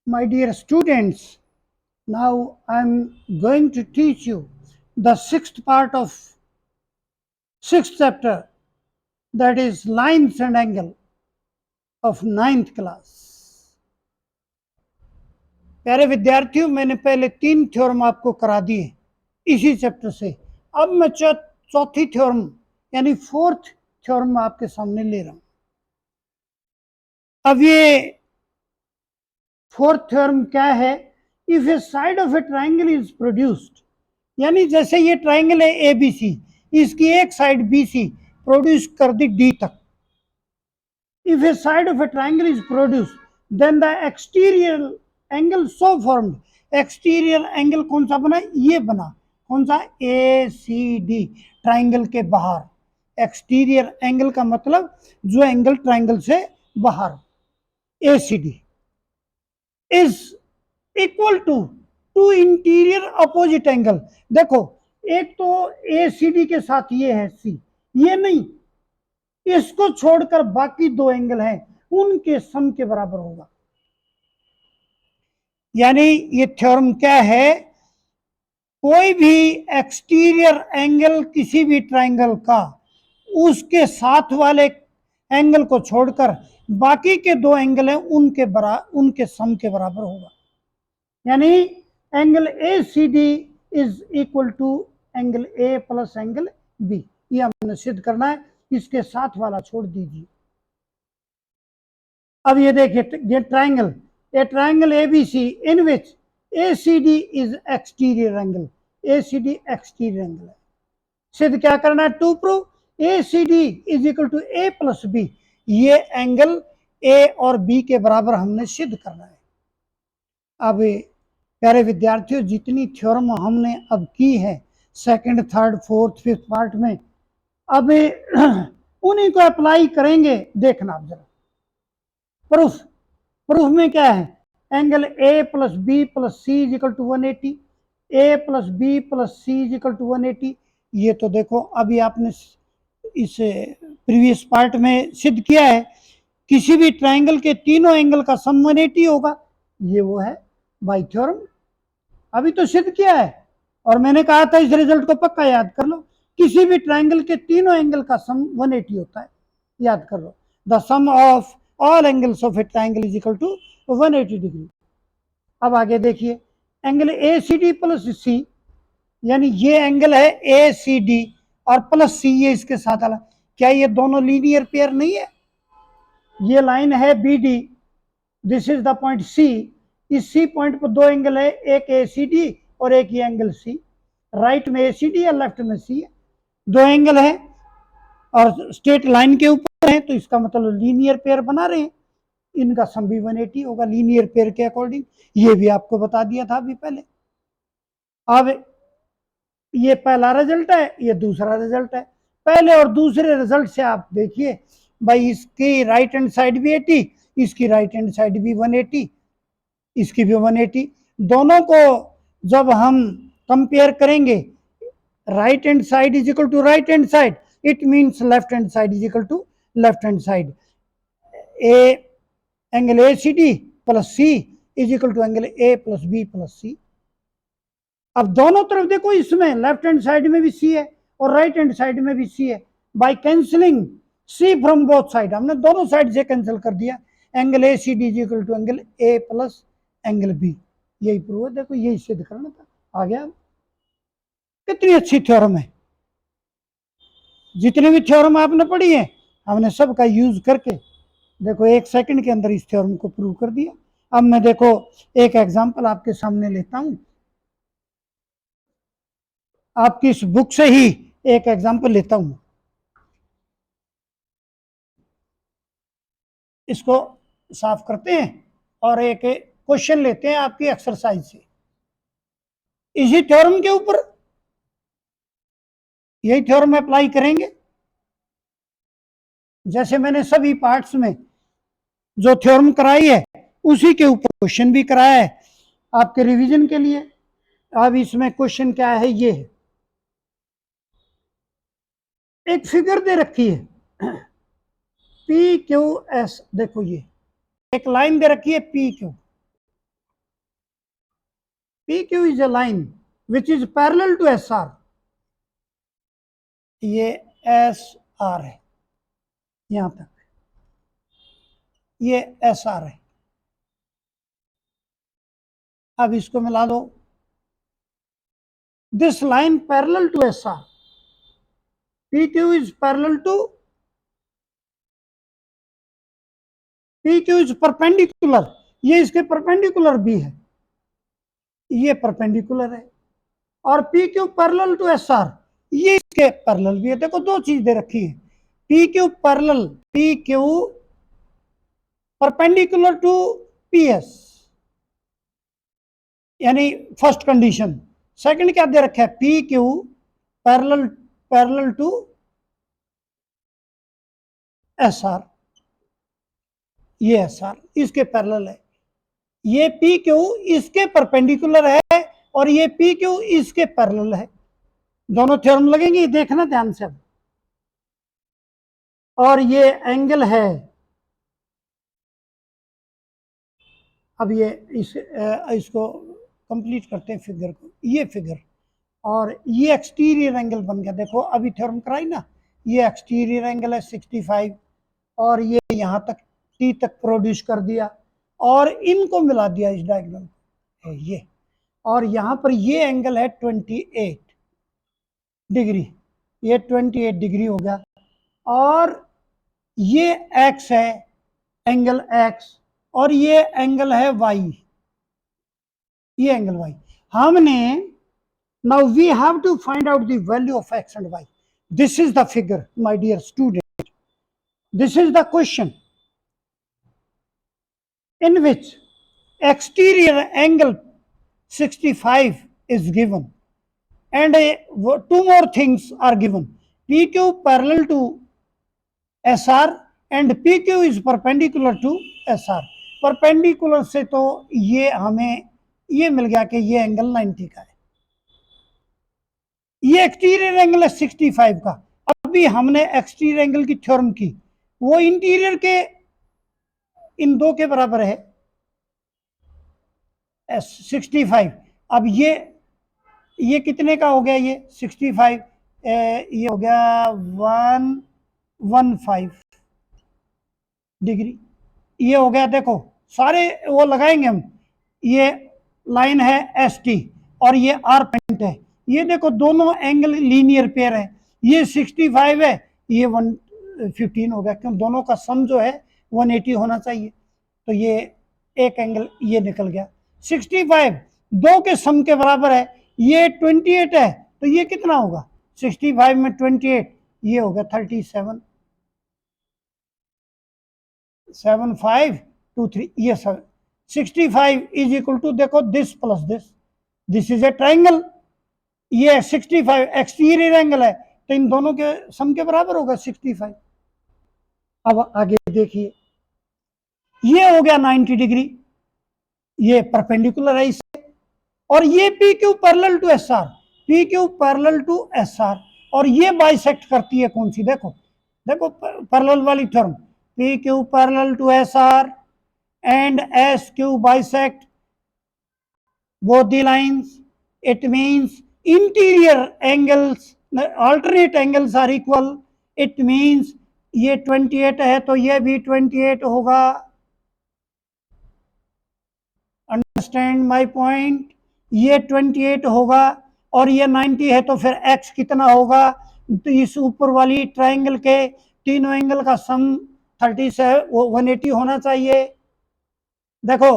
My dear students, now I'm going to teach you the sixth part of sixth chapter, that is lines and angle of ninth class. प्यारे विद्यार्थियों, मैंने पहले 3 theorem आपको करा दिए इसी चैप्टर से। अब मैं चौथी थ्योरम यानी फोर्थ थ्योरम आपके सामने ले रहा हूं। अब ये फोर्थ थ्योरम क्या है? If a side of a triangle is produced, यानी जैसे ये ट्राइंगल है एबीसी, इसकी एक साइड बीसी प्रोड्यूस कर दी डी तक। If a side of a triangle is produce then the exterior angle so formed, exterior angle कौन सा बना? ये बना। कौन सा? ए सी डी, ट्राइंगल के बाहर। एक्सटीरियर एंगल का मतलब जो एंगल ट्राइंगल से बाहर, A C D is equal to interior opposite angle. देखो, एक तो ए सी डी के साथ ये है सी, ये नहीं, इसको छोड़कर बाकी दो एंगल हैं उनके सम के बराबर होगा। यानी ये थ्योरम क्या है? कोई भी एक्सटीरियर एंगल किसी भी ट्राइंगल का उसके साथ वाले एंगल को छोड़कर बाकी के दो एंगल हैं उनके सम के बराबर होगा। यानी angle A C D is equal to angle A plus angle B, ये हमने सिद्ध करना है। इसके साथ वाला छोड़ दीजिए। अब ये देखिए, ये triangle, A triangle A B C in which A C D is exterior angle, A C D exterior angle है। सिद्ध क्या करना है? To prove A C D is equal to A plus B, ये एंगल ए और B के बराबर हमने सिद्ध करना है। अब प्यारे विद्यार्थियों, जितनी थ्योरम हमने अब की है second, third, fourth, fifth part में, अब उन्हीं को अप्लाई करेंगे। देखना आप जरा, प्रूफ में क्या है? Angle A plus B plus C is equal to 180, A plus B plus C is equal to 180। ये तो देखो अभी आपने इस प्रीवियस पार्ट में सिद्ध किया है, किसी भी ट्राइंगल के तीनों एंगल का सम 180 होगा। ये वो है बाई थ्योरम, अभी तो सिद्ध किया है। और मैंने कहा था इस रिजल्ट को पक्का याद कर लो, किसी भी ट्राइंगल के तीनों एंगल का सम 180 होता है, याद कर लो। The sum of all angles of a triangle is equal to 180 degree. अब आगे देखिए, angle A C D plus C, यानी ये एंगल है ए सी डी और प्लस सी ये इसके साथ वाला, क्या ये दोनों लीनियर पेयर नहीं है? ये लाइन है B D, this is the point C, इस सी पॉइंट पर दो एंगल है, एक ए सी डी और एक ये एंगल सी। राइट में ए सी डी है, लेफ्ट में सी है, दो एंगल है और स्ट्रेट लाइन के ऊपर है, तो इसका मतलब लीनियर पेयर बना रहे हैं। इनका सम भी 180 होगा लीनियर पेयर के अकॉर्डिंग, ये भी आपको बता दिया था अभी पहले। अब ये पहला रिजल्ट है, ये दूसरा रिजल्ट है। पहले और दूसरे रिजल्ट से आप देखिए भाई, इसकी राइट हैंड साइड भी 80, इसकी राइट हैंड साइड भी 180, इसकी भी 180। दोनों को जब हम कंपेयर करेंगे, right hand side is equal to right hand side, it means left hand side is equal to left hand side. A angle A C D plus C is equal to angle A plus B plus C. अब दोनों तरफ देखो, इसमें left hand side में भी C है और right hand side में भी सी है। By cancelling C from both side, हमने दोनों साइड से कैंसिल कर दिया। Angle A C D is equal to angle A plus angle B, यही प्रूव है। देखो, यही सिद्ध करना था, आ गया। कितनी अच्छी थ्योरम है। जितनी भी थ्योरम आपने पढ़ी है, हमने सबका यूज करके देखो 1 सेकंड के अंदर इस थ्योरम को प्रूव कर दिया। अब मैं देखो एक एग्जांपल आपके सामने लेता हूं, आपकी इस बुक से ही एक एग्जांपल लेता हूं। इसको साफ करते हैं और एक क्वेश्चन लेते हैं आपकी एक्सरसाइज से, इसी थ्योरम के ऊपर यही थ्योरम अप्लाई करेंगे। जैसे मैंने सभी पार्ट्स में जो थ्योरम कराई है उसी के ऊपर क्वेश्चन भी कराया है आपके रिवीजन के लिए। अब इसमें क्वेश्चन क्या है? ये है, एक फिगर दे रखी है पी क्यू एस। देखो, ये एक लाइन दे रखी है P Q, PQ is a line which is parallel to SR. ये SR है, यहां तक ये SR है। अब इसको मिला दो। This line parallel to SR. PQ is parallel to PQ is perpendicular. ये इसके परपेंडिकुलर भी है, ये परपेंडिकुलर है। और PQ पैरेलल टू SR, ये इसके पैरेलल भी है। देखो दो चीज दे रखी है, PQ parallel, PQ perpendicular to PS, यानी फर्स्ट कंडीशन। सेकंड क्या दे रखा है, PQ पैरेलल टू SR, ये SR इसके पैरेलल है। ये PQ इसके परपेंडिकुलर है और ये PQ इसके पैरेलल है। दोनों थ्योरम लगेंगे, देखना ध्यान से। और ये एंगल है, अब ये इसको कंप्लीट करते हैं फिगर को, ये फिगर। और ये एक्सटीरियर एंगल बन गया। देखो अभी थ्योरम कराई ना, ये एक्सटीरियर एंगल है 65 और ये यहां तक T तक प्रोड्यूस कर दिया और इनको मिला दिया इस डायग्राम को, ये। और यहां पर ये एंगल है 28 डिग्री, ये 28 डिग्री हो गया। और ये x है, एंगल x, और ये एंगल है y, ये एंगल y। हमने now we have to find out the value of x and y. This is the figure, my dear student. This is the question in which exterior angle 65 is given and two more things are given. PQ parallel to SR and PQ is perpendicular to SR. Perpendicular से तो ये हमें ये मिल गया कि ये angle 90 का है, ये एक्सटीरियर एंगल है 65 का। अभी हमने एक्सटीरियर एंगल की थ्योरम की, वो इंटीरियर के इन दो के बराबर है 65। अब ये कितने का हो गया, ये 65, ये हो गया 115 डिग्री, ये हो गया। देखो सारे वो लगाएंगे हम, ये लाइन है ST और ये R पॉइंट है। ये देखो दोनों एंगल लीनियर पेयर है, ये 65 है, ये 115 हो गया, क्यों दोनों का सम जो है 180 होना चाहिए। तो ये एक एंगल ये निकल गया। 65 दो के सम के बराबर है, ये 28 है, तो ये कितना होगा 65 में 28, ये होगा 37, 7523, ये सब 65 इज इक्वल टू, देखो this plus this is a triangle. ये 65 एक्सटीरियर एंगल है, तो इन दोनों के सम के बराबर होगा 65। अब आगे देखिए, ये हो गया 90 डिग्री, ये परपेंडिकुलर है इससे। और ये PQ parallel to SR, PQ parallel to SR, और ये बाइसेक्ट करती है कौन सी, देखो देखो पैरेलल वाली theorem, PQ parallel to SR and SQ bisect both the lines. It means interior angles, alternate angles are equal. It means ये 28 है तो ये भी 28 होगा। अंडरस्टैंड माय पॉइंट, ये 28 होगा और ये 90 है, तो फिर x कितना होगा, तो इस ऊपर वाली ट्राइंगल के तीनों एंगल का सम 30 से 180 होना चाहिए। देखो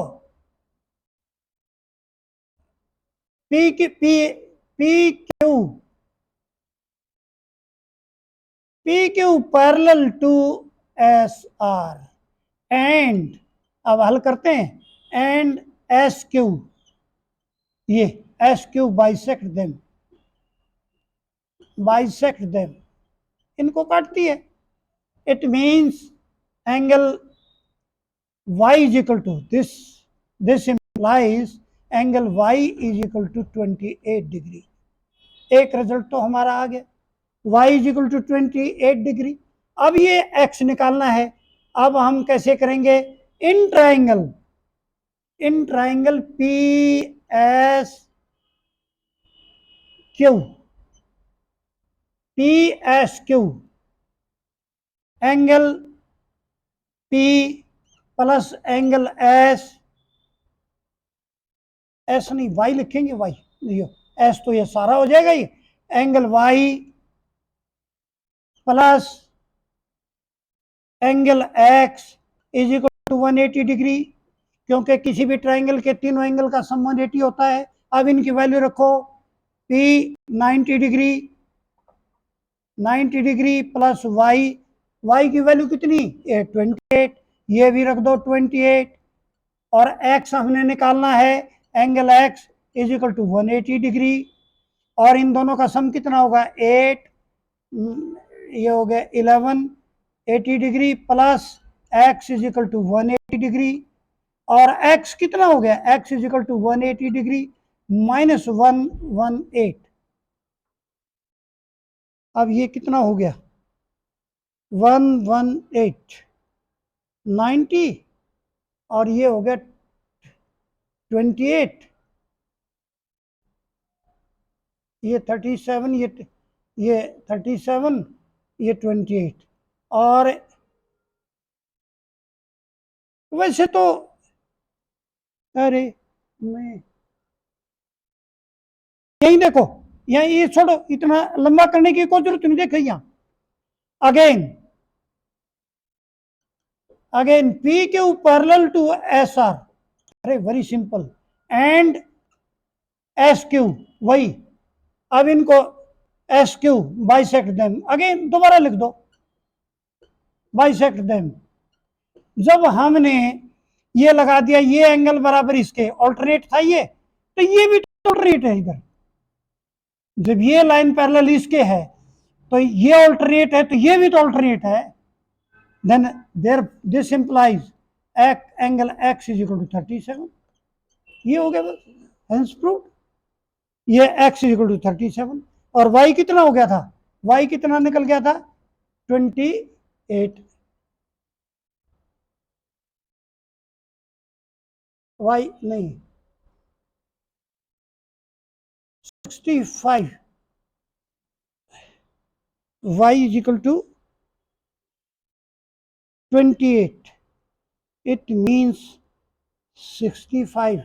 PQ parallel to SR and, अब हल करते हैं, एंड SQ, ये SQ बाइसेक्ट देम, इनको काटती है। It means angle y is equal to this implies angle y is equal to 28 degree. एक रिजल्ट तो हमारा आ गया, y is equal to 28 degree. अब ये x निकालना है। अब हम कैसे करेंगे, in triangle S Q, P S Q, angle P plus angle S, S नहीं वाई लिखेंगे, वाई लियो, एस तो ये सारा हो जाएगा, ये angle Y plus angle X is equal to 180 degree, क्योंकि किसी भी ट्राइंगल के तीनों एंगल का सम 180 होता है। अब इनकी वैल्यू रखो, P 90 degree, 90 degree plus Y, Y की वैल्यू कितनी, 28, ये भी रख दो 28, और एक्स हमने निकालना है, angle X is equal to 180 degree, और इन दोनों का सम कितना होगा 8, ये हो गया 11, 80 degree plus X is equal to 180 degree, और x कितना हो गया, x is equal to 180 degree minus 118। अब ये कितना हो गया 118, 90, और ये हो गया 28, ये 37, ये 37, ये 28, और वैसे तो अरे मैं यही देखो, यहाँ ये छोड़ो, इतना लंबा करने की कोई जरूरत नहीं, देखो यहाँ again P Q parallel to S R, अरे very simple, and S Q वही, अब इनको S Q bisect them, again दोबारा लिख दो बाइसेक्ट देम। जब हमने ये लगा दिया, ये एंगल बराबर इसके ऑल्टरनेट था ये, तो ये भी ऑल्टरनेट है इधर, जब ये लाइन पैरेलल इसके है तो ये ऑल्टरनेट है, तो ये भी तो ऑल्टरनेट है, then there this implies angle X is equal to 37, ये हो गया बस, हेंस प्रूव्ड, ये x इज इक्वल टू 37, और y कितना हो गया था, y कितना निकल गया था 28, y नहीं 65, y is equal to 28, it means 65,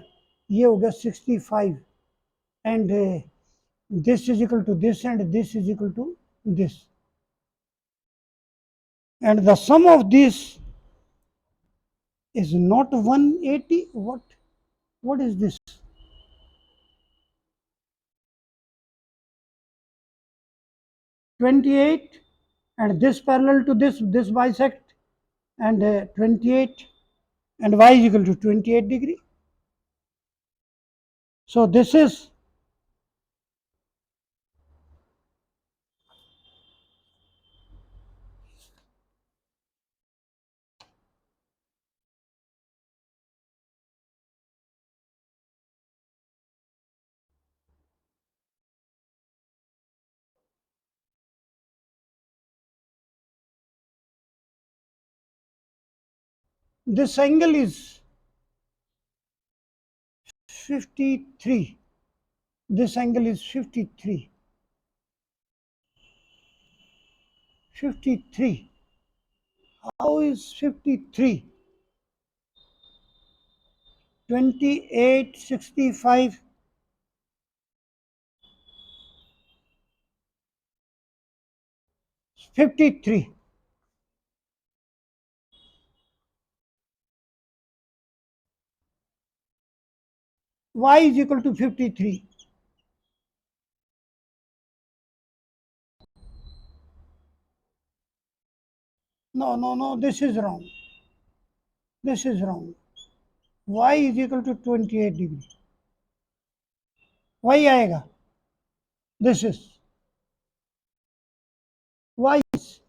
ये हो गया 65, and this is equal to this and this is equal to this, and the sum of this is not 180, what is this, 28, and this parallel to this bisect, and 28, and y is equal to 28 degree, so this angle is 53, this angle is 53, 53, how is 53, 28, 65, $53, y is equal to 53, no, this is wrong, y is equal to 28 degree, y आएगा, this is y is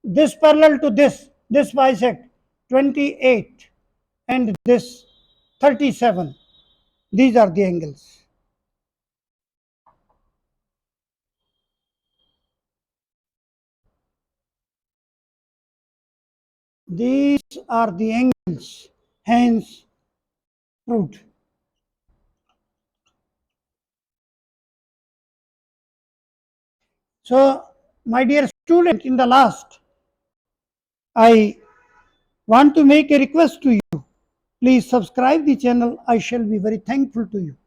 this parallel to this bisect 28 and this 37, these are the angles. These are the angles, hence proved. So my dear student, in the last, I want to make a request to you. Please subscribe the channel. I shall be very thankful to you.